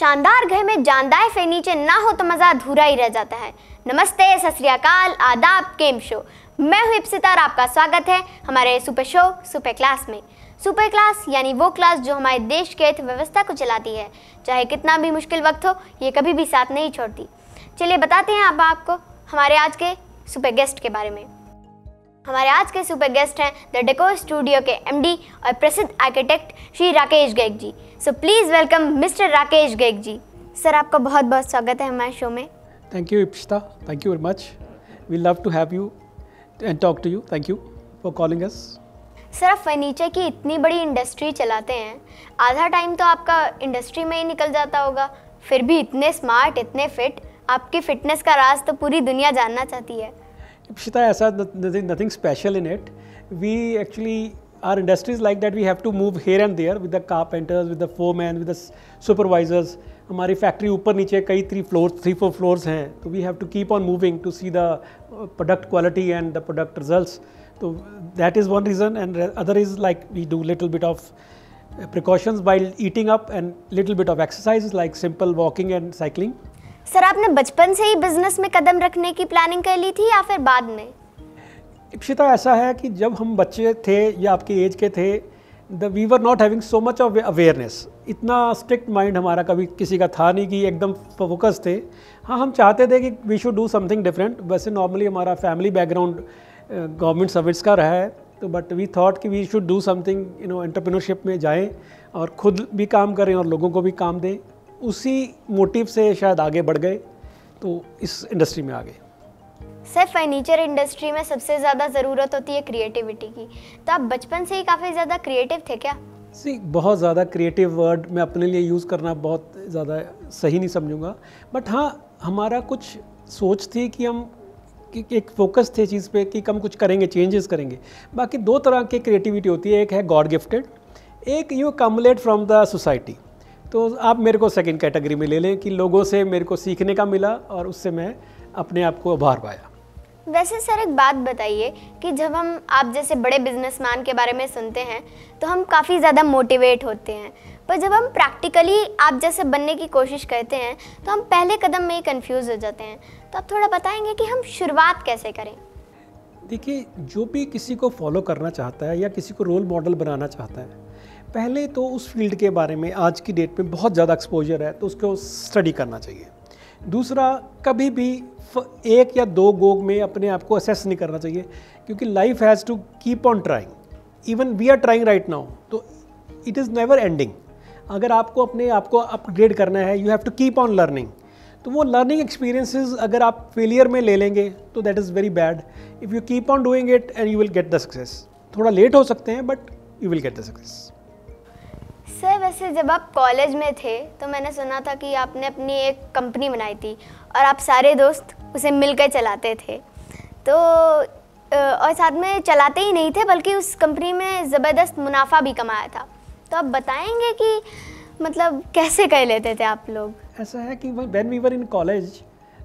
शानदार घर में जानदार फर्नीचर ना हो तो मज़ा अधूरा ही रह जाता है। नमस्ते, सत श्री अकाल, आदाब, केम शो। मैं हूँ इप्सिता और आपका स्वागत है हमारे सुपर शो सुपर क्लास में। सुपर क्लास यानी वो क्लास जो हमारे देश के अर्थव्यवस्था को चलाती है। चाहे कितना भी मुश्किल वक्त हो, ये कभी भी साथ नहीं छोड़ती। चलिए बताते हैं अब आपको हमारे आज के सुपर गेस्ट के बारे में। हमारे आज के सुपर गेस्ट हैं द डेकोर स्टूडियो के एमडी और प्रसिद्ध architect Shri Rakesh Garg ji. So please welcome mister Rakesh Garg ji. Sir, आपका बहुत बहुत स्वागत है हमारे शो में। Thank you Ipsita, thank you very much. We love to have you and talk to you. Thank you for calling us. Sir, आप फर्नीचर की इतनी बड़ी इंडस्ट्री चलाते हैं, आधा टाइम तो आपका इंडस्ट्री में ही निकल जाता होगा, फिर भी इतने स्मार्ट, इतने फिट। आपकी फिटनेस का राज तो पूरी दुनिया जानना चाहती है। इप्सिता, ऐसा nothing special in it. We actually, our industry is like that. We have to move here and there with the carpenters, with the foremen, with the supervisors. हमारी फैक्ट्री ऊपर नीचे कई 3-4 floors हैं, तो we have to keep on moving to see the product quality and the product results. So that is one reason, and other is like we do little bit of precautions while eating up and little bit of exercise like simple walking and cycling. Sir, आपने बचपन से ही business में कदम रखने की planning कर ली थी या फिर बाद में? इप्सिता, ऐसा है कि जब हम बच्चे थे या आपके एज के थे, we were not having so much of awareness. इतना स्ट्रिक्ट माइंड हमारा कभी किसी का था नहीं कि एकदम फोकस थे। हाँ, हम चाहते थे कि we should do something different. वैसे नॉर्मली हमारा फैमिली बैकग्राउंड गवर्नमेंट सर्विस का रहा है, तो बट वी थॉट कि we should do something, entrepreneurship में जाएँ और ख़ुद भी काम करें और लोगों को भी काम दें। उसी मोटिव से शायद आगे बढ़ गए, तो इस इंडस्ट्री में आ गए। सर, फर्नीचर इंडस्ट्री में सबसे ज़्यादा ज़रूरत होती है क्रिएटिविटी की, तो आप बचपन से ही काफ़ी ज़्यादा क्रिएटिव थे क्या? बहुत ज़्यादा क्रिएटिव वर्ड मैं अपने लिए यूज़ करना बहुत ज़्यादा सही नहीं समझूंगा, बट हाँ, हमारा कुछ सोच थी कि हम एक फोकस थे चीज़ पे कि हम कुछ करेंगे, चेंजेस करेंगे। बाकी दो तरह की क्रिएटिविटी होती है, एक है गॉड गिफ्टेड, एक यू कम्युलेट फ्रॉम द सोसाइटी। तो आप मेरे को सेकंड कैटेगरी में ले लें कि लोगों से मेरे को सीखने का मिला और उससे मैं अपने आप को उभार पाया। वैसे सर, एक बात बताइए कि जब हम आप जैसे बड़े बिजनेसमैन के बारे में सुनते हैं तो हम काफ़ी ज़्यादा मोटिवेट होते हैं, पर जब हम प्रैक्टिकली आप जैसे बनने की कोशिश करते हैं तो हम पहले कदम में ही कंफ्यूज हो जाते हैं। तो आप थोड़ा बताएंगे कि हम शुरुआत कैसे करें? देखिए, जो भी किसी को फॉलो करना चाहता है या किसी को रोल मॉडल बनाना चाहता है, पहले तो उस फील्ड के बारे में आज की डेट में बहुत ज़्यादा एक्सपोजर है, तो उसको स्टडी करना चाहिए। दूसरा, कभी भी एक या दो गो में अपने आप को असेस नहीं करना चाहिए, क्योंकि life has to keep on trying. Even we are trying right now, तो इट इज़ नेवर एंडिंग। अगर आपको अपने आप को अपग्रेड करना है, you have to keep on learning. तो वो लर्निंग एक्सपीरियंसेस अगर आप फेलियर में ले लेंगे तो that is very bad. If you keep on doing it and you will get the success. थोड़ा लेट हो सकते हैं, but you will get the success. Sir, वैसे जब आप कॉलेज में थे तो मैंने सुना था कि आपने अपनी एक कंपनी बनाई थी और आप सारे दोस्त उसे मिलकर चलाते थे। तो और साथ में चलाते ही नहीं थे, बल्कि उस कंपनी में ज़बरदस्त मुनाफा भी कमाया था। तो आप बताएंगे कि मतलब कैसे कर लेते थे आप लोग? ऐसा है कि when we were in college,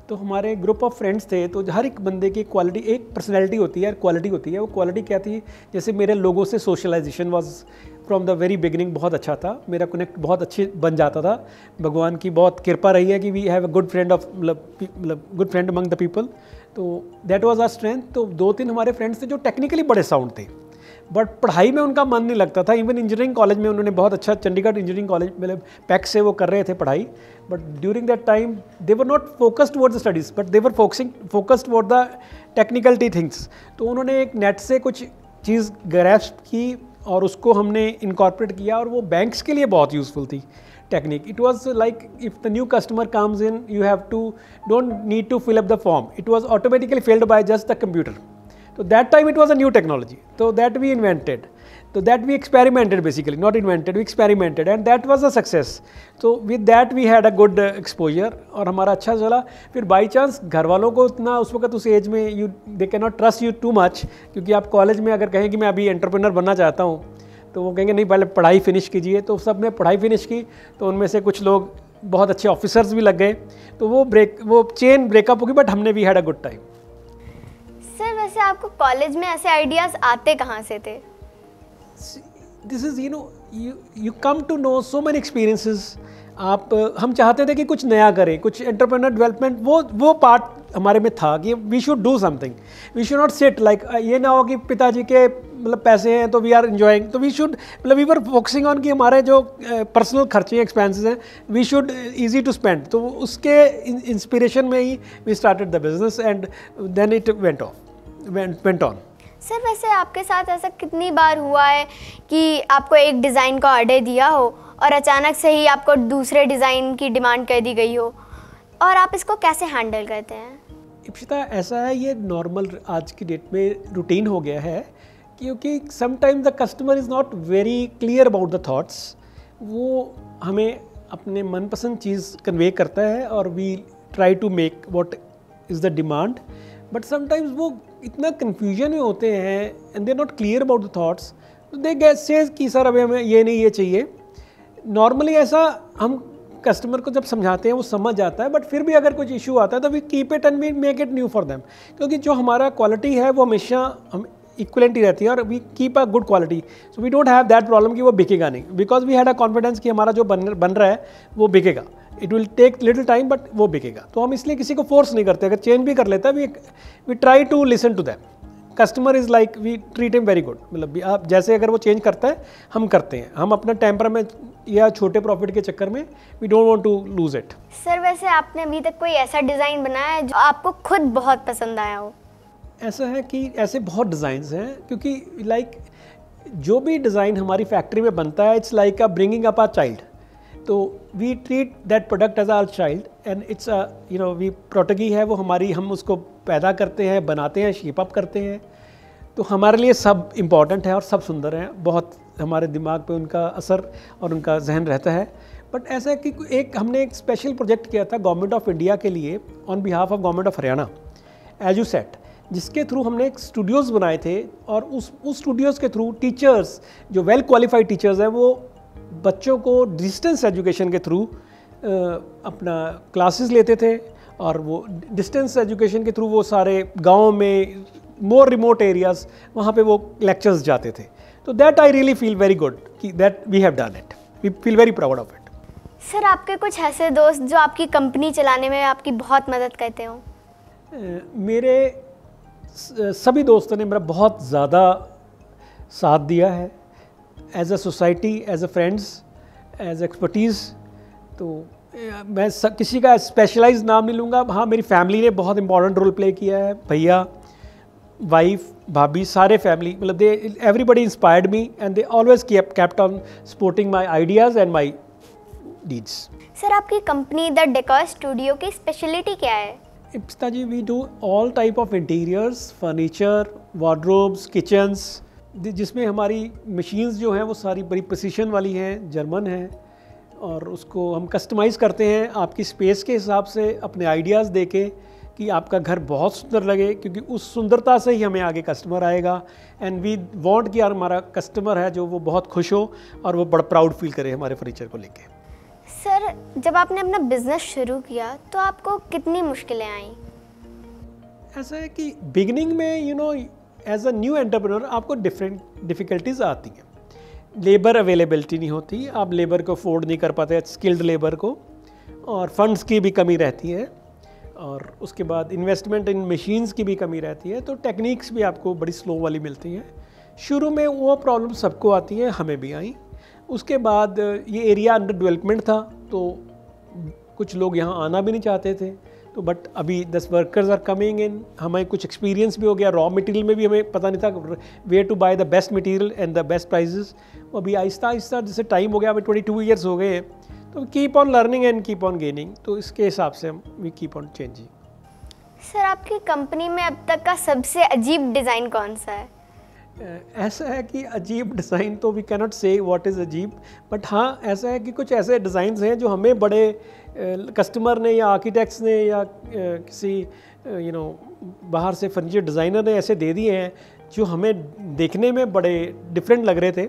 तो हमारे ग्रुप ऑफ फ्रेंड्स थे, तो हर एक बंदे की क्वालिटी, एक पर्सनैलिटी होती है, क्वालिटी होती है। वो क्वालिटी क्या थी? जैसे मेरे लोगों से socialisation was from the very beginning बहुत अच्छा था। मेरा कनेक्ट बहुत अच्छे बन जाता था। भगवान की बहुत कृपा रही है कि we have a good friend of मतलब good friend among the people. तो दैट वाज आवर स्ट्रेंथ। तो 2-3 हमारे फ्रेंड्स थे जो टेक्निकली बड़े साउंड थे, बट पढ़ाई में उनका मन नहीं लगता था। इवन इंजीनियरिंग कॉलेज में उन्होंने बहुत अच्छा, चंडीगढ़ इंजीनियरिंग कॉलेज मतलब पैक से वो कर रहे थे पढ़ाई, but during that time they were not focused towards the studies, but they were focused toward the technicality things. तो उन्होंने एक नेट से कुछ चीज़ ग्रैस्प की और उसको हमने इनकॉर्पोरेट किया, और वो बैंक्स के लिए बहुत यूज़फुल थी technique. It was like if the new customer comes in, you have to don't need to fill up the form, it was automatically filled by just the computer. So that time it was a new technology, so that we invented, so that we experimented, basically not invented, we experimented, and that was a success. So with that we had a good exposure और हमारा अच्छा चला। फिर by chance घर वालों को उतना उस वक्त उस एज में they cannot trust you too much, क्योंकि आप कॉलेज में अगर कहें कि मैं अभी एंटरप्रेन्योर बनना चाहता हूँ, तो वो कहेंगे नहीं, पहले पढ़ाई फिनिश कीजिए। तो सब ने पढ़ाई फिनिश की, तो उनमें से कुछ लोग बहुत अच्छे ऑफिसर्स भी लग गए, तो वो चेन ब्रेकअप होगी, बट हमने भी had a good time. Sir, वैसे आपको कॉलेज में ऐसे आइडियाज़ आते कहाँ से थे? This is, you come to know so many experiences आप हम चाहते थे कि कुछ नया करें, कुछ एंटरप्रेन्योर डेवलपमेंट, वो पार्ट हमारे में था कि we should do something, we should not sit like, ये ना हो कि पिताजी के मतलब पैसे हैं तो वी आर एंजॉइंग, तो वी शुड मतलब वी वर फोकसिंग ऑन कि हमारे जो पर्सनल खर्चे एक्सपेंसेस हैं we should easy to spend. तो उसके इंस्पिरेशन में ही we started the business and then it went on. Sir वैसे आपके साथ ऐसा कितनी बार हुआ है कि आपको एक डिज़ाइन का ऑर्डर दिया हो और अचानक से ही आपको दूसरे डिज़ाइन की डिमांड कर दी गई हो, और आप इसको कैसे हैंडल करते हैं? इप्सिता, ऐसा है, ये नॉर्मल आज की डेट में रूटीन हो गया है, क्योंकि sometimes the customer is not very clear about the thoughts. वो हमें अपने मनपसंद चीज़ कन्वे करता है और we try to make what is the demand, but sometimes वो इतना कन्फ्यूजन में होते हैं and they are not clear about the thoughts, they get says कि सर अभी हमें ये नहीं, ये चाहिए। नॉर्मली ऐसा हम कस्टमर को जब समझाते हैं वो समझ जाता है, बट फिर भी अगर कुछ इशू आता है तो we keep it and we make it new for them, क्योंकि जो हमारा क्वालिटी है वो हमेशा हम इक्वलेंट ही रहती है और we keep a good quality, so we don't have that problem कि वो बिकेगा नहीं, because we had a confidence कि हमारा जो बन रहा है वो बिकेगा। It will take little time but वो बिकेगा। तो हम इसलिए किसी को फोर्स नहीं करते, अगर चेंज भी कर लेता है we try to listen to them. Customer is like we treat him very good, मतलब आप जैसे अगर वो चेंज करता है हम करते हैं, हम अपना टेम्परामेंट या छोटे प्रॉफिट के चक्कर में we don't want to lose it. Sir वैसे आपने अभी तक कोई ऐसा डिज़ाइन बनाया है जो आपको खुद बहुत पसंद आया हो? ऐसा है कि ऐसे बहुत डिज़ाइंस हैं, क्योंकि लाइक जो भी डिज़ाइन हमारी फैक्ट्री में बनता है it's like a bringing up a child, तो we treat that product as our child and it's we protege है वो हमारी, हम उसको पैदा करते हैं, बनाते हैं, शेप अप करते हैं, तो हमारे लिए सब इम्पॉर्टेंट है और सब सुंदर हैं, बहुत हमारे दिमाग पे उनका असर और उनका जहन रहता है। बट ऐसा है कि हमने एक स्पेशल प्रोजेक्ट किया था गवर्नमेंट ऑफ इंडिया के लिए on behalf of government of Haryana, Edusat, जिसके थ्रू हमने एक स्टूडियोज़ बनाए थे, और उस स्टूडियोज़ के थ्रू टीचर्स जो वेल क्वालिफाइड टीचर्स हैं वो बच्चों को डिस्टेंस एजुकेशन के थ्रू अपना क्लासेस लेते थे, और वो डिस्टेंस एजुकेशन के थ्रू वो सारे गाँव में, मोर रिमोट एरियाज़, वहाँ पे वो लेक्चर्स जाते थे। तो that I really feel very good कि that we have done it, we feel very proud of it. Sir आपके कुछ ऐसे दोस्त जो आपकी कंपनी चलाने में आपकी बहुत मदद करते हो? मेरे सभी दोस्तों ने मेरा बहुत ज़्यादा साथ दिया है, as a society, as a friends, as expertise. तो मैं किसी का स्पेशलाइज नाम नहीं लूँगा। हाँ, मेरी फैमिली ने बहुत इंपॉर्टेंट रोल प्ले किया है, भैया, वाइफ, भाभी, सारे फैमिली, मतलब they everybody inspired me and they always kept on supporting my ideas and my deeds. Sir आपकी कंपनी द डेकोर स्टूडियो की स्पेशलिटी क्या है? Ipsita ji, we do all type of interiors, furniture, wardrobes, kitchens, जिसमें हमारी machines जो हैं वो सारी बड़ी प्रिसिशन वाली हैं, जर्मन हैं, और उसको हम कस्टमाइज़ करते हैं आपकी स्पेस के हिसाब से, अपने आइडियाज़ दे के कि आपका घर बहुत सुंदर लगे, क्योंकि उस सुंदरता से ही हमें आगे कस्टमर आएगा। एंड वी वांट कि यार हमारा कस्टमर है जो वो बहुत खुश हो और वो बड़ा प्राउड फील करे हमारे फर्नीचर को लेके। सर जब आपने अपना बिजनेस शुरू किया तो आपको कितनी मुश्किलें आईं? ऐसा है कि बिगिनिंग में एज अ न्यू एंटरप्रेन्योर आपको डिफरेंट डिफ़िकल्टीज़ आती हैं। लेबर अवेलेबिलिटी नहीं होती, आप लेबर को अफोर्ड नहीं कर पाते, स्किल्ड लेबर को, और फंड्स की भी कमी रहती है, और उसके बाद इन्वेस्टमेंट इन मशीन्स की भी कमी रहती है, तो टेक्निक्स भी आपको बड़ी स्लो वाली मिलती हैं। शुरू में वो प्रॉब्लम सबको आती हैं, हमें भी आई। उसके बाद ये एरिया अंडर डेवलपमेंट था, तो कुछ लोग यहाँ आना भी नहीं चाहते थे, तो बट अभी 10 वर्कर्स आर कमिंग इन, हमें कुछ एक्सपीरियंस भी हो गया, रॉ मटेरियल में भी हमें पता नहीं था where to buy the best material and the best prices. अभी आहिस्ता आहिस्ता जैसे टाइम हो गया, हमें 22 ईयर्स हो गए हैं, तो keep on learning and keep on gaining, तो इसके हिसाब से हम we keep on changing. Sir आपकी कंपनी में अब तक का सबसे अजीब डिज़ाइन कौन सा है? ऐसा है कि अजीब डिज़ाइन तो we cannot say what is अजीब, बट हाँ ऐसा है कि कुछ ऐसे डिज़ाइंस हैं जो हमें बड़े कस्टमर ने या आर्किटेक्ट्स ने या किसी बाहर से फर्नीचर डिज़ाइनर ने ऐसे दे दिए हैं जो हमें देखने में बड़े डिफरेंट लग रहे थे।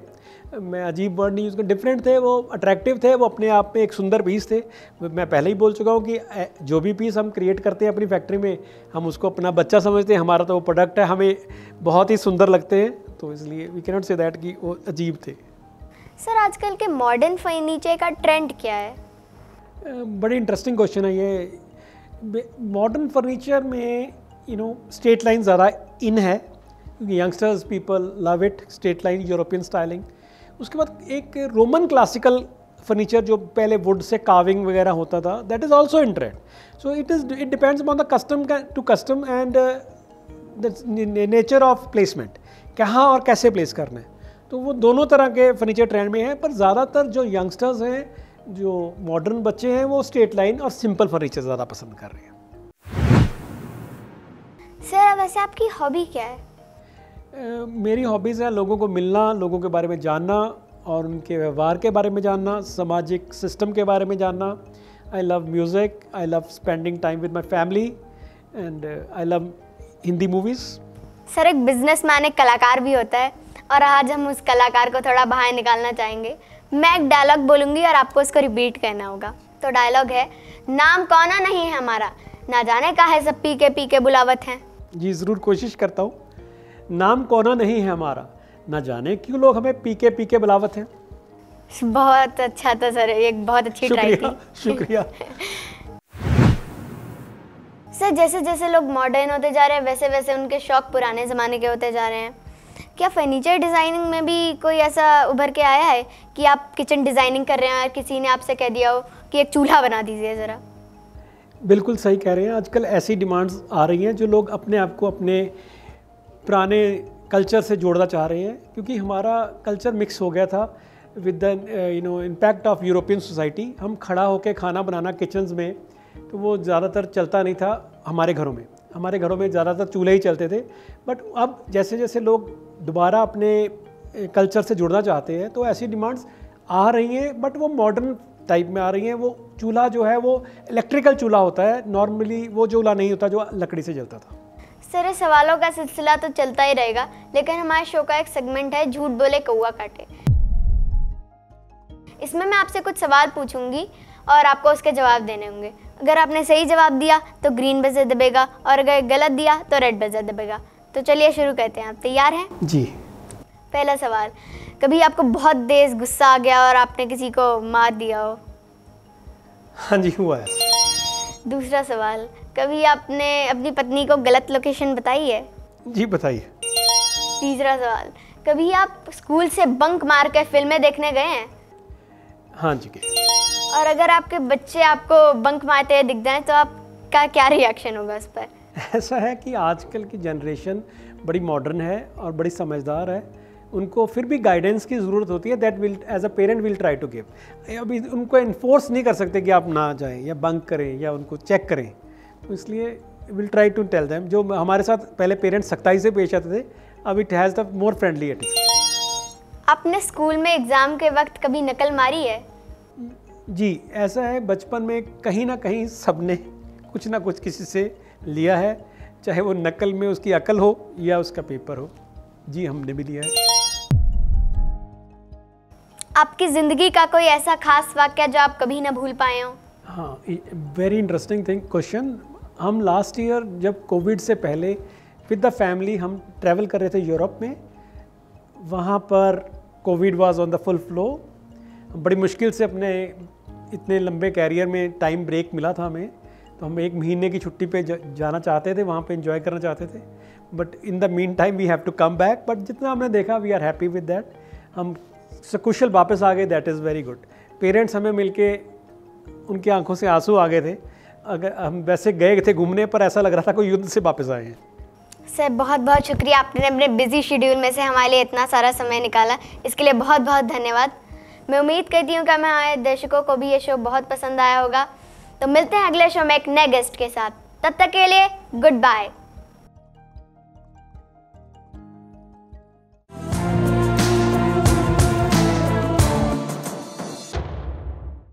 मैं अजीब वर्ड नहीं यूज़ कर, डिफरेंट थे, वो अट्रैक्टिव थे, वो अपने आप में एक सुंदर पीस थे। मैं पहले ही बोल चुका हूँ कि जो भी पीस हम क्रिएट करते हैं अपनी फैक्ट्री में, हम उसको अपना बच्चा समझते हैं, हमारा तो वो प्रोडक्ट है, हमें बहुत ही सुंदर लगते हैं, तो इसलिए we can not say that कि वो अजीब थे। सर आजकल के मॉडर्न फर्नीचर का ट्रेंड क्या है? बड़ी इंटरेस्टिंग क्वेश्चन है ये। मॉडर्न फर्नीचर में स्ट्रेट लाइन ज़्यादा इन है, क्योंकि youngsters people love it, straight line European styling. उसके बाद एक रोमन क्लासिकल फर्नीचर जो पहले वुड से कार्विंग वगैरह होता था, that is also in trend. So it depends upon the custom to custom and the nature of placement, कहाँ और कैसे प्लेस करना है। तो वो दोनों तरह के फर्नीचर ट्रेंड में हैं, पर ज़्यादातर जो यंगस्टर्स हैं, जो मॉडर्न बच्चे हैं, वो स्ट्रेट लाइन और सिंपल फर्नीचर ज़्यादा पसंद कर रहे हैं। सर वैसे आपकी हॉबी क्या है? मेरी हॉबीज़ है लोगों को मिलना, लोगों के बारे में जानना और उनके व्यवहार के बारे में जानना, सामाजिक सिस्टम के बारे में जानना। I love music, I love spending time with my family and I love Hindi movies. Sir एक बिजनेसमैन एक कलाकार भी होता है, और आज हम उस कलाकार को थोड़ा बाहर निकालना चाहेंगे। मैं एक डायलॉग बोलूँगी और आपको उसको रिपीट करना होगा। तो डायलॉग है, नाम कौना नहीं है हमारा, ना जाने का है सब पी के बुलावत हैं। जी ज़रूर, कोशिश करता हूँ। नाम कौना नहीं है हमारा, ना जाने क्यों लोग हमें पी के बुलावत हैं। बहुत अच्छा था सर, एक बहुत अच्छी ट्राई थी। शुक्रिया। सर जैसे जैसे लोग मॉडर्न होते जा रहे हैं, वैसे वैसे उनके शौक पुराने ज़माने के होते जा रहे हैं। क्या फर्नीचर डिज़ाइनिंग में भी कोई ऐसा उभर के आया है कि आप किचन डिज़ाइनिंग कर रहे हैं और किसी ने आपसे कह दिया हो कि एक चूल्हा बना दीजिए ज़रा? बिल्कुल सही कह रहे हैं। आजकल ऐसी डिमांड्स आ रही हैं जो लोग अपने आप को अपने पुराने कल्चर से जोड़ना चाह रहे हैं, क्योंकि हमारा कल्चर मिक्स हो गया था with the impact of European society. हम खड़ा होकर खाना बनाना किचन्स में, तो वो ज़्यादातर चलता नहीं था हमारे घरों में। हमारे घरों में ज़्यादातर चूल्हे ही चलते थे। बट अब जैसे जैसे लोग दोबारा अपने कल्चर से जुड़ना चाहते हैं, तो ऐसी डिमांड्स आ रही हैं, बट वो मॉडर्न टाइप में आ रही हैं। वो चूल्हा जो है वो इलेक्ट्रिकल चूल्हा होता है, नॉर्मली वो चूल्हा नहीं होता जो लकड़ी से जलता था। सर सवालों का सिलसिला तो चलता ही रहेगा, लेकिन हमारे शो का एक सेगमेंट है झूठ बोले कौवा काटे। इसमें मैं आपसे कुछ सवाल पूछूंगी और आपको उसके जवाब देने होंगे। अगर आपने सही जवाब दिया तो ग्रीन बजर दबेगा, और अगर गलत दिया तो रेड बजर दबेगा। तो चलिए शुरू करते हैं। आप तैयार हैं? जी। पहला सवाल, कभी आपको बहुत तेज गुस्सा आ गया और आपने किसी को मार दिया हो? हाँ जी, हुआ है। दूसरा सवाल, कभी आपने अपनी पत्नी को गलत लोकेशन बताई है? जी बताइए। तीसरा सवाल, कभी आप स्कूल से बंक मार के फिल्में देखने गए हैं? हाँ जी। और अगर आपके बच्चे आपको बंक मारते हुए दिख जाएं तो आपका क्या रिएक्शन होगा उस पर? ऐसा है कि आजकल की जनरेशन बड़ी मॉडर्न है और बड़ी समझदार है। उनको फिर भी गाइडेंस की ज़रूरत होती है, that will as a parent will try to give. अभी उनको इन्फोर्स नहीं कर सकते कि आप ना जाएं या बंक करें या उनको चेक करें, तो इसलिए will try to tell them. जो हमारे साथ पहले पेरेंट्स सख्ताई से पेश आते थे, अब it has the more friendly attitude. आपने स्कूल में एग्ज़ाम के वक्त कभी नकल मारी है? जी, ऐसा है, बचपन में कहीं ना कहीं सबने कुछ ना कुछ किसी से लिया है, चाहे वो नकल में उसकी अकल हो या उसका पेपर हो। जी, हमने भी लिया है। आपकी ज़िंदगी का कोई ऐसा खास वाक़या जो आप कभी ना भूल पाए हो? हाँ, वेरी इंटरेस्टिंग थिंग क्वेश्चन। हम लास्ट ईयर जब कोविड से पहले विद द फैमिली हम ट्रैवल कर रहे थे यूरोप में। वहाँ पर Covid was on the full flow. बड़ी मुश्किल से अपने इतने लंबे कैरियर में टाइम ब्रेक मिला था हमें, तो हम 1 महीने की छुट्टी पे जाना चाहते थे, वहाँ पे एंजॉय करना चाहते थे। But in the meantime we have to come back. But जितना हमने देखा, we are happy with that. हम सकुशल वापस आ गए, that is very good. Parents हमें मिलके उनकी आंखों से आंसू आ गए थे। अगर हम वैसे गए थे घूमने, पर ऐसा लग रहा था कोई युद्ध से वापस आए हैं। सर बहुत बहुत शुक्रिया, आपने अपने बिजी शेड्यूल में से हमारे लिए इतना सारा समय निकाला, इसके लिए बहुत बहुत धन्यवाद। मैं उम्मीद करती हूँ कि हमारे दर्शकों को भी ये शो बहुत पसंद आया होगा। तो मिलते हैं अगले शो में एक नए गेस्ट के साथ। तब तक के लिए गुड बाय।